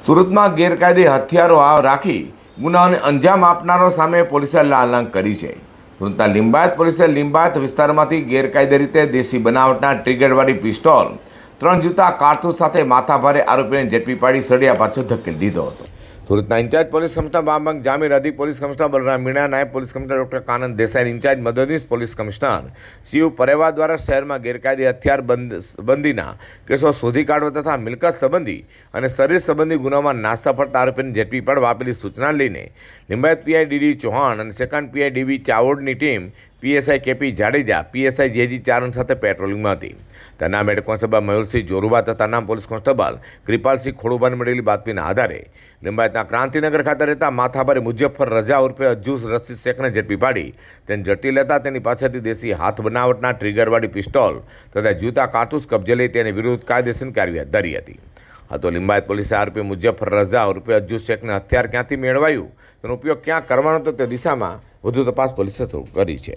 સુરતમાં ગેરકાયદે હથિયારો રાખી ગુનાઓને અંજામ આપનારો સામે પોલીસે લાલાંક કરી છે। સુરતના લિંબાયત પોલીસે લિંબાયત વિસ્તારમાંથી ગેરકાયદે રીતે દેશી બનાવટના ટ્રિગરવાળી પિસ્તોલ, 3 જૂતા કારતૂસ સાથે માથાભારે આરોપીને ઝડપી પાડી સળિયા પાછળ ધકેલી દીધો હતો। સુરતના ઇન્ચાર્જ પોલીસ કમિશનર બાબંગ જામીર, અધિક પોલીસ કમિશનર બલરામ મીણા, નાયબ police commissioner doctor Kanan Desai, in charge મદદનીશ પોલીસ કમિશનર શિવ પરેવા દ્વારા શહેરમાં ગેરકાયદે હથિયાર બંધીના કેસો શોધી કાઢવા તથા મિલકત સંબંધી અને શરીર સંબંધી ગુનામાં નાસ્તા ફરતા આરોપીને ઝડપી પાડવા આપેલી સૂચના લઈને લિંબાયત પીઆઈ ડીડી ચૌહાણ અને સેકન્ડ પીઆઈ ડીવી ચાવોડની ટીમ PSI KP Jadeja, PSI JG Charan સાથે પેટ્રોલિંગમાં હતી। તેના હેડ કોન્સ્ટેબલ મયુરસિંહ જોરુબા તથા નામ પોલીસ કોન્સ્ટેબલ કૃપાલસિંહ ખોડુબાને મળેલી બાતમીના આધારે લિંબાયતના ક્રાંતિનગર ખાતે રહેતા માથાભારે મુજફ્ફર રજા ઉર્ફે અજ્જુસ રશીદ શેખને ઝડપી પાડી તેને ઝડપી લેતા તેની પાસેથી દેશી હાથ બનાવટના ટ્રિગરવાળી પિસ્તોલ તથા જૂતા કારતૂસ કબજે લઈ તેની વિરુદ્ધ કાયદેસરની કાર્યવાહી ધરી હતી। આ તો લિંબાયત પોલીસે આરોપી મુજફ્ફર રજા ઉર્ફે અજ્જુસ શેખને હથિયાર ક્યાંથી મેળવાયું, તેનો ઉપયોગ ક્યાં કરવાનો હતો તે દિશામાં વધુ તપાસ પોલીસે શરૂ કરી છે।